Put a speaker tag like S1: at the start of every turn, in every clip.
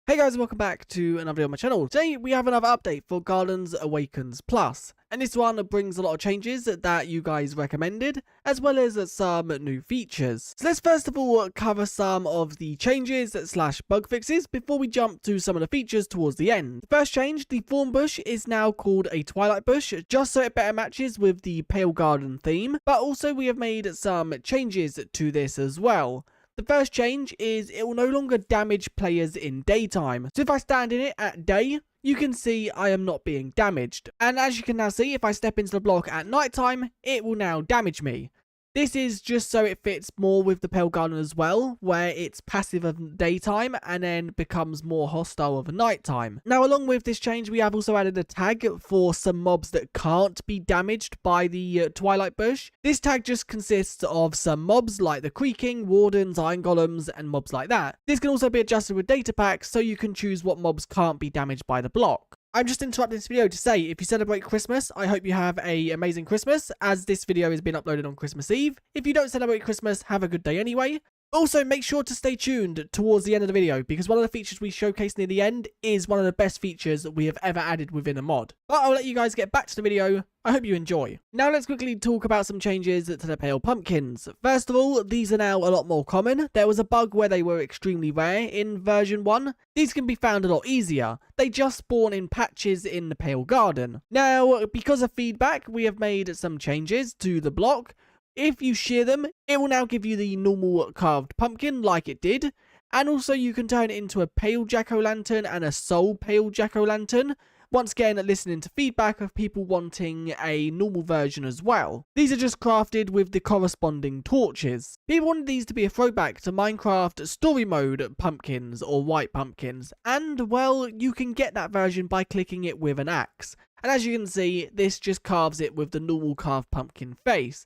S1: Hey guys, welcome back to another video on my channel. Today we have another update for Gardens Awakens Plus, and this one brings a lot of changes that you guys recommended, as well as some new features. So let's first of all cover some of the changes slash bug fixes before we jump to some of the features towards the end. The first change, the thorn bush is now called a twilight bush, just so it better matches with the pale garden theme, but also we have made some changes to this as well. The first change is it will no longer damage players in daytime. So if I stand in it at day, you can see I am not being damaged. And as you can now see, if I step into the block at nighttime, it will now damage me. This is just so it fits more with the Pale Garden as well, where it's passive of daytime and then becomes more hostile of nighttime. Now, along with this change, we have also added a tag for some mobs that can't be damaged by the Twilight Bush. This tag just consists of some mobs like the Creaking, Wardens, Iron Golems, and mobs like that. This can also be adjusted with data packs, so you can choose what mobs can't be damaged by the block. I'm just interrupting this video to say, if you celebrate Christmas, I hope you have an amazing Christmas, as this video has been uploaded on Christmas Eve. If you don't celebrate Christmas, have a good day anyway. Also, make sure to stay tuned towards the end of the video, because one of the features we showcase near the end is one of the best features that we have ever added within a mod. But I'll let you guys get back to the video. I hope you enjoy. Now let's quickly talk about some changes to the pale pumpkins. First of all, these are now a lot more common. There was a bug where they were extremely rare in version 1. These can be found a lot easier. They just spawn in patches in the Pale Garden. Now, because of feedback, we have made some changes to the block. If you shear them, it will now give you the normal carved pumpkin like it did. And also you can turn it into a pale jack-o'-lantern and a soul pale jack-o'-lantern. Once again, listening to feedback of people wanting a normal version as well. These are just crafted with the corresponding torches. People wanted these to be a throwback to Minecraft story mode pumpkins or white pumpkins. And well, you can get that version by clicking it with an axe. And as you can see, this just carves it with the normal carved pumpkin face.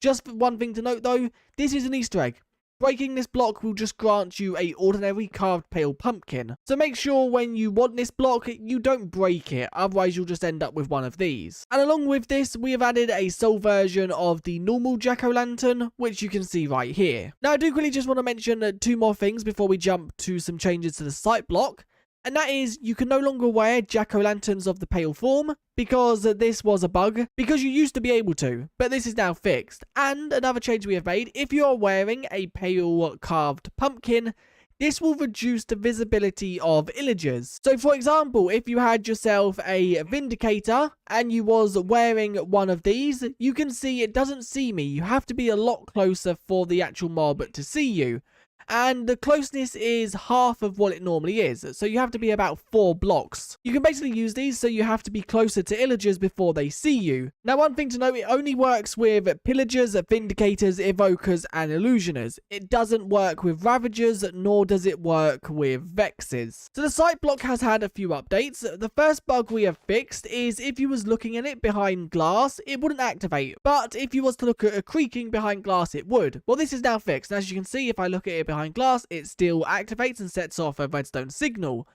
S1: Just one thing to note though, this is an Easter egg. Breaking this block will just grant you a ordinary carved pale pumpkin. So make sure when you want this block, you don't break it, otherwise you'll just end up with one of these. And along with this, we have added a soul version of the normal jack-o'-lantern, which you can see right here. Now I do quickly just want to mention two more things before we jump to some changes to the site block. And that is, you can no longer wear jack-o'-lanterns of the pale form, because this was a bug, because you used to be able to, but this is now fixed. And another change we have made, if you are wearing a pale carved pumpkin, this will reduce the visibility of illagers. So for example, if you had yourself a Vindicator and you was wearing one of these, you can see it doesn't see me. You have to be a lot closer for the actual mob to see you. And the closeness is half of what it normally is, so you have to be about 4 blocks. You can basically use these so you have to be closer to illagers before they see you. Now one thing to note, it only works with pillagers, vindicators, evokers and illusioners. It doesn't work with ravagers, nor does it work with vexes. So the site block has had a few updates. The first bug we have fixed is if you was looking at it behind glass, it wouldn't activate, but if you was to look at a creaking behind glass, it would. Well, this is now fixed, and as you can see, if I look at it behind glass, it still activates and sets off a redstone signal.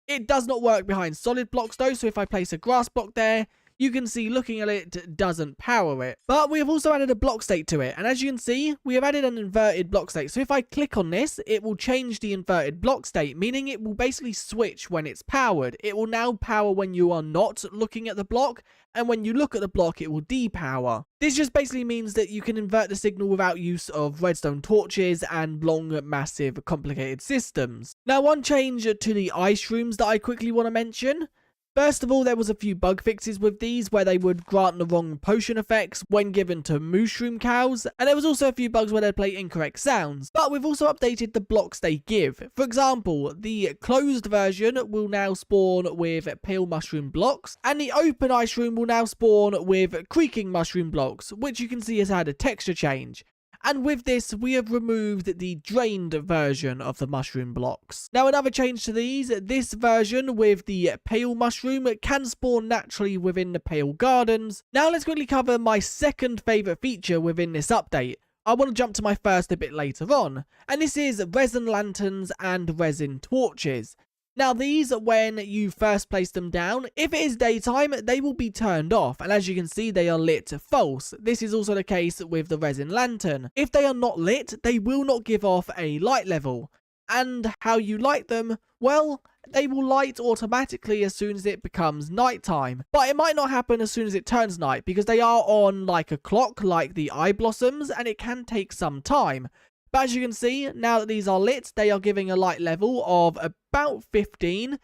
S1: It does not work behind solid blocks though, so if I place a grass block there, you can see looking at it doesn't power it. But we have also added a block state to it, and as you can see, we have added an inverted block state. So if I click on this, it will change the inverted block state, meaning it will basically switch when it's powered. It will now power when you are not looking at the block, and when you look at the block, it will depower. This just basically means that you can invert the signal without use of redstone torches and long, massive, complicated systems. Now, one change to the ice rooms that I quickly want to mention. First of all, there was a few bug fixes with these where they would grant the wrong potion effects when given to mushroom cows, and there was also a few bugs where they'd play incorrect sounds. But we've also updated the blocks they give. For example, the closed version will now spawn with pale mushroom blocks, and the open ice room will now spawn with creaking mushroom blocks, which you can see has had a texture change. And with this, we have removed the drained version of the mushroom blocks. Now, another change to these, this version with the pale mushroom can spawn naturally within the Pale Gardens. Now, let's quickly cover my second favourite feature within this update. I want to jump to my first a bit later on, and this is resin lanterns and resin torches. Now these, when you first place them down, if it is daytime, they will be turned off, and as you can see, they are lit false. This is also the case with the resin lantern. If they are not lit, they will not give off a light level. and how you light them, well, they will light automatically as soon as it becomes nighttime. But it might not happen as soon as it turns night because they are on like a clock like the eye blossoms, and it can take some time. But as you can see, now that these are lit, they are giving a light level of about 15.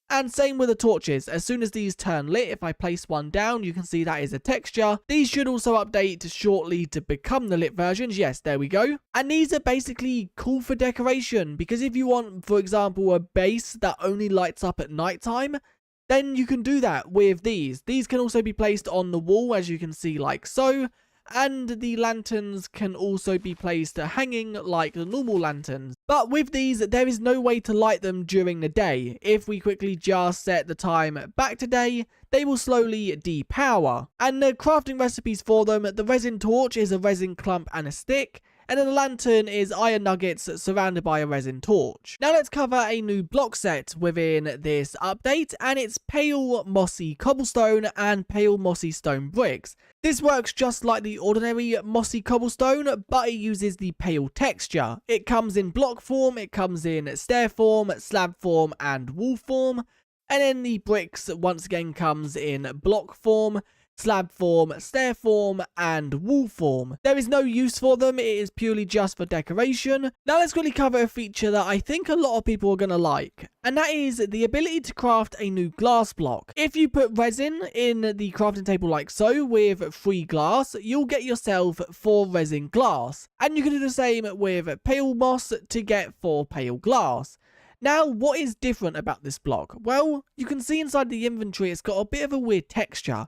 S1: And same with the torches. As soon as these turn lit, if I place one down, you can see that is a texture. These should also update shortly to become the lit versions. Yes, there we go. And these are basically cool for decoration, because if you want, for example, a base that only lights up at nighttime, then you can do that with these. These can also be placed on the wall, as you can see, like so. And the lanterns can also be placed hanging like the normal lanterns. But with these, there is no way to light them during the day. If we quickly just set the time back to day, they will slowly depower. And the crafting recipes for them, the resin torch is a resin clump and a stick. And then the lantern is iron nuggets surrounded by a resin torch. Now let's cover a new block set within this update, and it's pale mossy cobblestone and pale mossy stone bricks. This works just like the ordinary mossy cobblestone, but it uses the pale texture. It comes in block form, it comes in stair form, slab form, and wall form. And then the bricks once again comes in block form, slab form, stair form, and wall form. There is no use for them, it is purely just for decoration. Now let's quickly cover a feature that I think a lot of people are going to like, and that is the ability to craft a new glass block. If you put resin in the crafting table like so with 3 glass, you'll get yourself 4 resin glass. And you can do the same with pale moss to get 4 pale glass. Now, what is different about this block? Well, you can see inside the inventory it's got a bit of a weird texture.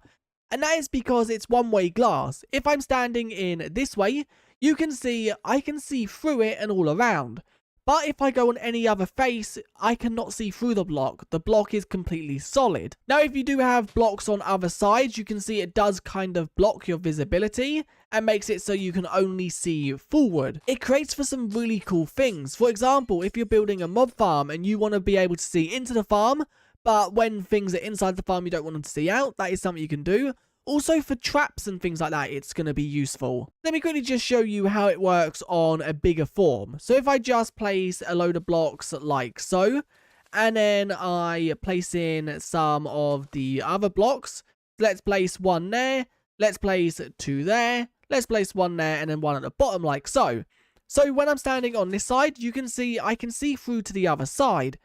S1: And that is because it's one-way glass. If I'm standing in this way, you can see I can see through it and all around. But if I go on any other face, I cannot see through the block. The block is completely solid. Now, if you do have blocks on other sides, you can see it does kind of block your visibility and makes it so you can only see forward. It creates for some really cool things. For example, if you're building a mob farm and you want to be able to see into the farm, but when things are inside the farm you don't want them to see out, that is something you can do. Also for traps and things like that, it's going to be useful. Let me quickly just show you how it works on a bigger form. So if I just place a load of blocks like so, and then I place in some of the other blocks, let's place one there, let's place 2 there, let's place 1 there, and then 1 at the bottom like so. So when I'm standing on this side, you can see I can see through to the other side.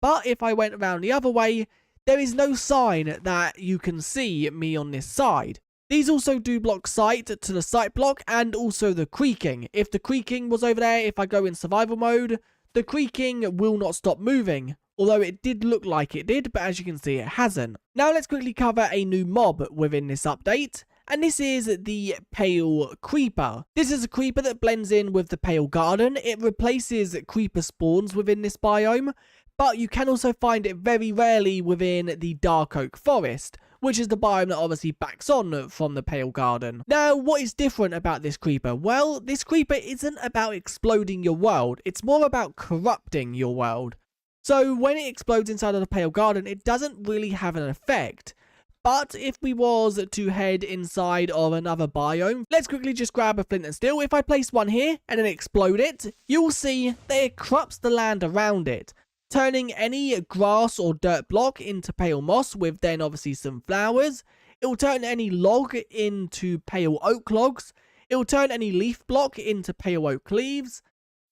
S1: But if I went around the other way, there is no sign that you can see me on this side. These also do block sight to the sight block and also the creaking. If the creaking was over there, if I go in survival mode, the creaking will not stop moving. Although it did look like it did, but as you can see it hasn't. Now let's quickly cover a new mob within this update. And this is the Pale Creeper. This is a creeper that blends in with the Pale Garden. It replaces creeper spawns within this biome. But you can also find it very rarely within the Dark Oak Forest, which is the biome that obviously backs on from the Pale Garden. Now, what is different about this creeper? Well, this creeper isn't about exploding your world. It's more about corrupting your world. So when it explodes inside of the Pale Garden, it doesn't really have an effect. But if we was to head inside of another biome, let's quickly just grab a flint and steel. If I place one here and then explode it, you'll see that it corrupts the land around it, turning any grass or dirt block into pale moss with then obviously some flowers. It will turn any log into pale oak logs. It will turn any leaf block into pale oak leaves.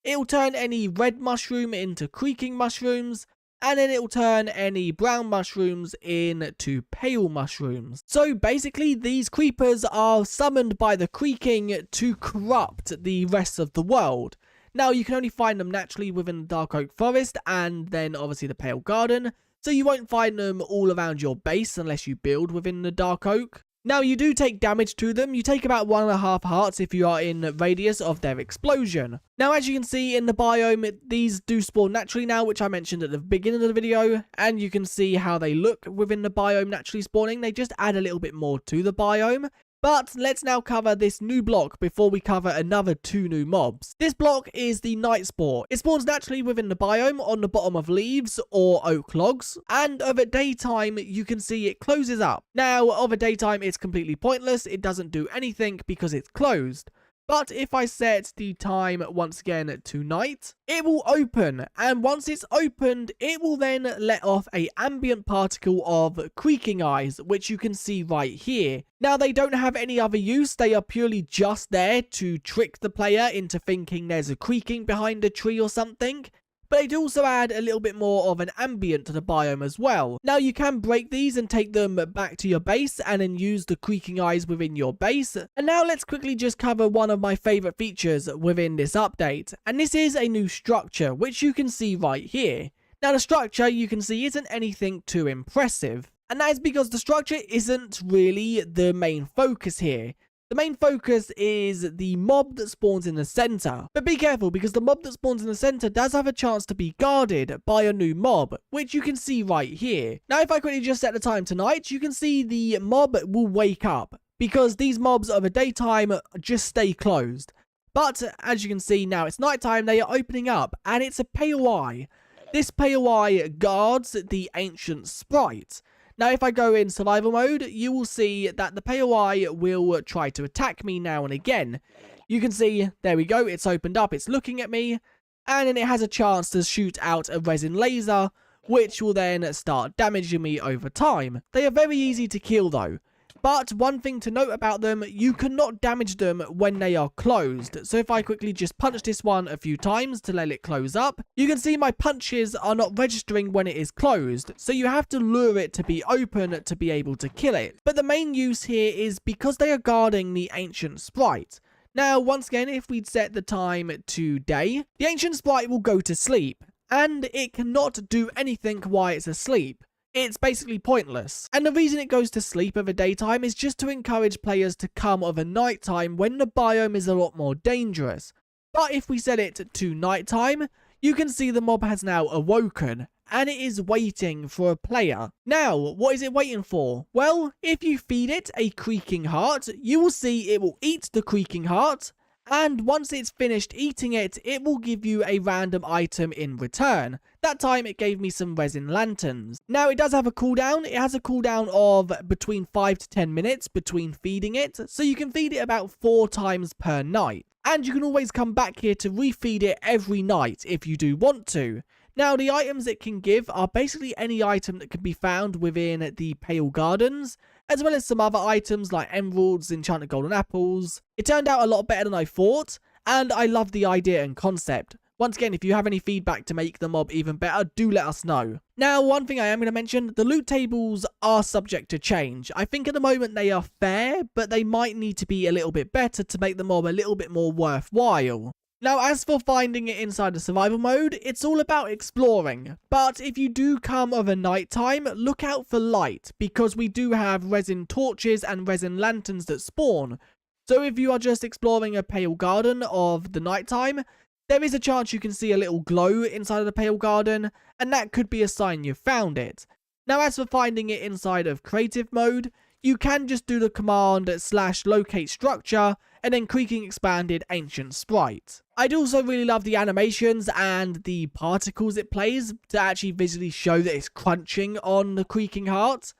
S1: It will turn any red mushroom into creaking mushrooms. And then it will turn any brown mushrooms into pale mushrooms. So basically these creepers are summoned by the creaking to corrupt the rest of the world. Now, you can only find them naturally within the Dark Oak Forest and then obviously the Pale Garden, so you won't find them all around your base unless you build within the Dark Oak. Now, you do take damage to them. You take about 1.5 hearts if you are in radius of their explosion. Now, as you can see in the biome, these do spawn naturally now, which I mentioned at the beginning of the video, and you can see how they look within the biome naturally spawning. They just add a little bit more to the biome. But let's now cover this new block before we cover another 2 new mobs. This block is the Night Spore. It spawns naturally within the biome on the bottom of leaves or oak logs, and over daytime you can see it closes up. Now over daytime it's completely pointless, it doesn't do anything because it's closed. But if I set the time once again to night, it will open, and once it's opened, it will then let off a ambient particle of creaking eyes, which you can see right here. Now, they don't have any other use, they are purely just there to trick the player into thinking there's a creaking behind a tree or something. But they'd also add a little bit more of an ambient to the biome as well. Now, you can break these and take them back to your base and then use the creaking eyes within your base. And now let's quickly just cover one of my favorite features within this update. And this is a new structure, which you can see right here. Now, the structure you can see isn't anything too impressive. And that is because the structure isn't really the main focus here. The main focus is the mob that spawns in the center. But be careful, because the mob that spawns in the center does have a chance to be guarded by a new mob, which you can see right here. Now, if I quickly just set the time to night, you can see the mob will wake up, because these mobs of the daytime just stay closed. But as you can see now, it's nighttime, they are opening up, and it's a pale eye. This pale eye guards the ancient Sprite. Now, if I go in survival mode, you will see that the pale eye will try to attack me now and again. You can see, there we go, it's opened up, it's looking at me, and then it has a chance to shoot out a resin laser, which will then start damaging me over time. They are very easy to kill though. But one thing to note about them, you cannot damage them when they are closed. So if I quickly just punch this one a few times to let it close up, you can see my punches are not registering when it is closed. So you have to lure it to be open to be able to kill it. But the main use here is because they are guarding the ancient Sprite. Now, once again, if we'd set the time to day, the ancient Sprite will go to sleep. And it cannot do anything while it's asleep. It's basically pointless. And the reason it goes to sleep of a daytime is just to encourage players to come of a nighttime when the biome is a lot more dangerous. But if we set it to nighttime, you can see the mob has now awoken, and it is waiting for a player. Now, what is it waiting for? Well, if you feed it a creaking heart, you will see it will eat the creaking heart, and once it's finished eating it, it will give you a random item in return. That time it gave me some resin lanterns. Now, it does have a cooldown. It has a cooldown of between 5 to 10 minutes between feeding it, so you can feed it about 4 times per night. And you can always come back here to refeed it every night if you do want to. Now, the items it can give are basically any item that can be found within the Pale Gardens, as well as some other items like emeralds, enchanted golden apples. It turned out a lot better than I thought, and I love the idea and concept. Once again, if you have any feedback to make the mob even better, do let us know. Now, one thing I am going to mention, the loot tables are subject to change. I think at the moment they are fair, but they might need to be a little bit better to make the mob a little bit more worthwhile. Now, as for finding it inside the survival mode, it's all about exploring. But if you do come of a nighttime, look out for light, because we do have resin torches and resin lanterns that spawn. So if you are just exploring a pale garden of the nighttime, there is a chance you can see a little glow inside of the pale garden, and that could be a sign you found it. Now, as for finding it inside of creative mode, you can just do the command /locate structure and then creaking expanded ancient Sprite. I'd also really love the animations and the particles it plays to actually visually show that it's crunching on the creaking heart.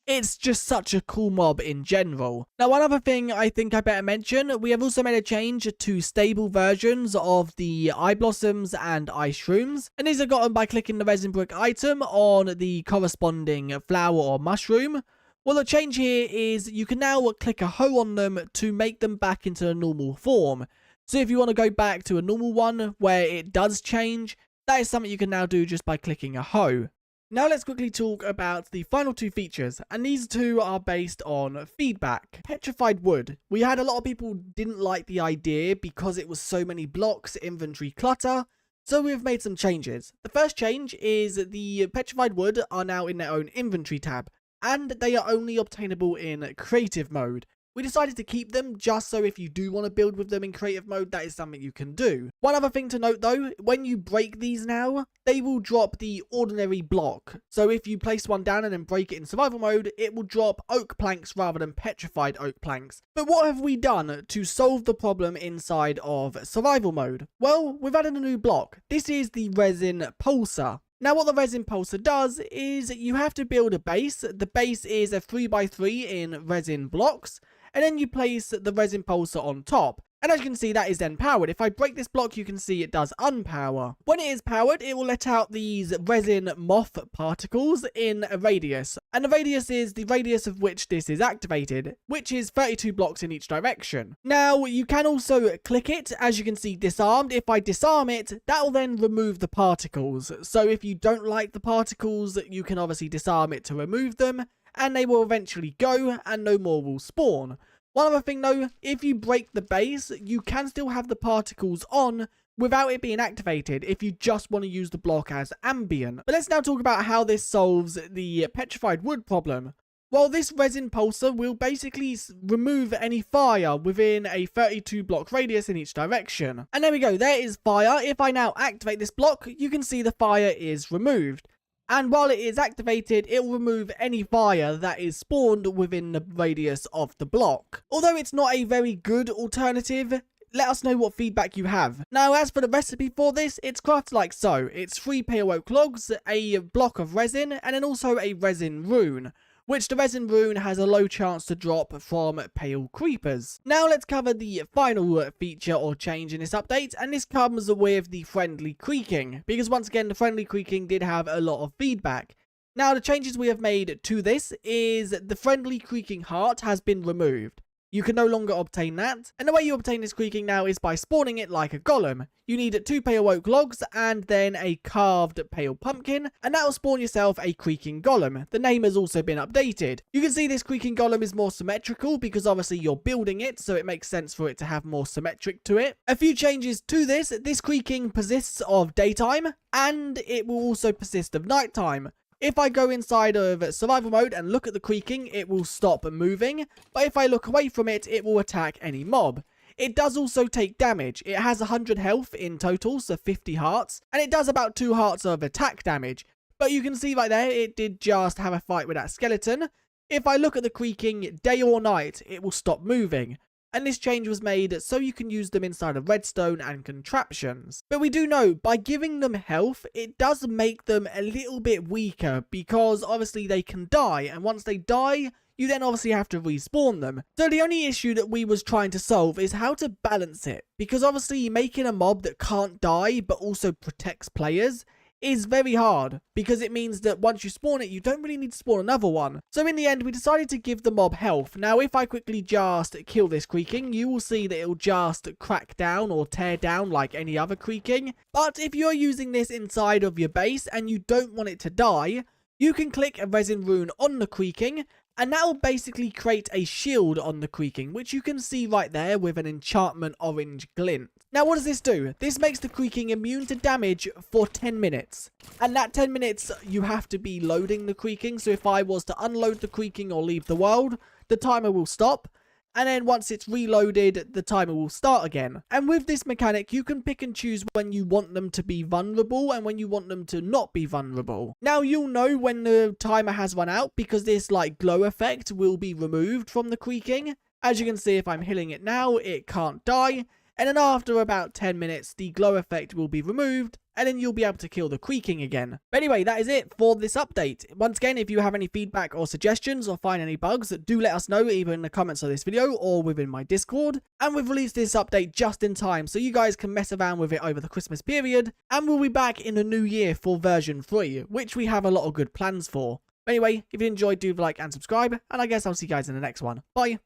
S1: It's just such a cool mob in general. Now, one other thing I think I better mention, we have also made a change to stable versions of the eye blossoms and eye shrooms, and these are gotten by clicking the resin brick item on the corresponding flower or mushroom. Well, the change here is you can now click a hoe on them to make them back into a normal form. So if you want to go back to a normal one where it does change, that is something you can now do just by clicking a hoe. Now let's quickly talk about the final 2 features, and these 2 are based on feedback. Petrified Wood. We had a lot of people didn't like the idea because it was so many blocks, inventory clutter, so we've made some changes. The first change is the Petrified Wood are now in their own inventory tab, and they are only obtainable in creative mode. We decided to keep them just so if you do want to build with them in creative mode, that is something you can do. One other thing to note though, when you break these now, they will drop the ordinary block. So if you place one down and then break it in survival mode, it will drop oak planks rather than petrified oak planks. But what have we done to solve the problem inside of survival mode? Well, we've added a new block. This is the resin pulsar. Now, what the resin pulsar does is you have to build a base. The base is a 3x3 in resin blocks, and then you place the resin pulsar on top. And as you can see, that is then powered. If I break this block, you can see it does unpower. When it is powered, it will let out these resin moth particles in a radius. And the radius is the radius of which this is activated, which is 32 blocks in each direction. Now, you can also click it, as you can see, disarmed. If I disarm it, that will then remove the particles. So if you don't like the particles, you can obviously disarm it to remove them, and they will eventually go, and no more will spawn. One other thing though, if you break the base, you can still have the particles on without it being activated if you just want to use the block as ambient. But let's now talk about how this solves the petrified wood problem. Well, this resin pulsar will basically remove any fire within a 32 block radius in each direction. And there we go, there is fire. If I now activate this block, you can see the fire is removed. And while it is activated, it will remove any fire that is spawned within the radius of the block. Although it's not a very good alternative, let us know what feedback you have. Now, as for the recipe for this, it's crafted like so. It's 3 pale oak logs, a block of resin, and then also a resin rune, which the resin rune has a low chance to drop from pale creepers. Now let's cover the final feature or change in this update, and this comes with the friendly creaking, because once again the friendly creaking did have a lot of feedback. Now the changes we have made to this is the friendly creaking heart has been removed. You can no longer obtain that, and the way you obtain this creaking now is by spawning it like a golem. You need 2 pale oak logs and then a carved pale pumpkin, and that will spawn yourself a creaking golem. The name has also been updated. You can see this creaking golem is more symmetrical because obviously you're building it, so it makes sense for it to have more symmetric to it. A few changes to this creaking persists of daytime, and it will also persist of nighttime. If I go inside of survival mode and look at the creaking, it will stop moving, but if I look away from it, it will attack any mob. It does also take damage. It has 100 health in total, so 50 hearts, and it does about 2 hearts of attack damage. But you can see right there, it did just have a fight with that skeleton. If I look at the creaking day or night, it will stop moving. And this change was made so you can use them inside of redstone and contraptions. But we do know, by giving them health, it does make them a little bit weaker, because obviously they can die, and once they die, you then obviously have to respawn them. So the only issue that we was trying to solve is how to balance it, because obviously making a mob that can't die but also protects players is very hard, because it means that once you spawn it, you don't really need to spawn another one. So in the end, we decided to give the mob health. Now, if I quickly just kill this creaking, you will see that it'll just crack down or tear down like any other creaking. But if you're using this inside of your base and you don't want it to die, you can click a resin rune on the creaking, and that will basically create a shield on the creaking, which you can see right there with an enchantment orange glint. Now, what does this do? This makes the creaking immune to damage for 10 minutes. And that 10 minutes, you have to be loading the creaking. So if I was to unload the creaking or leave the world, the timer will stop. And then once it's reloaded, the timer will start again. And with this mechanic, you can pick and choose when you want them to be vulnerable and when you want them to not be vulnerable. Now, you'll know when the timer has run out, because this like glow effect will be removed from the creaking. As you can see, if I'm healing it now, it can't die. And then after about 10 minutes, the glow effect will be removed, and then you'll be able to kill the creaking again. But anyway, that is it for this update. Once again, if you have any feedback or suggestions or find any bugs, do let us know either in the comments of this video or within my Discord. And we've released this update just in time, so you guys can mess around with it over the Christmas period. And we'll be back in the new year for version 3, which we have a lot of good plans for. Anyway, if you enjoyed, do like and subscribe, and I guess I'll see you guys in the next one. Bye!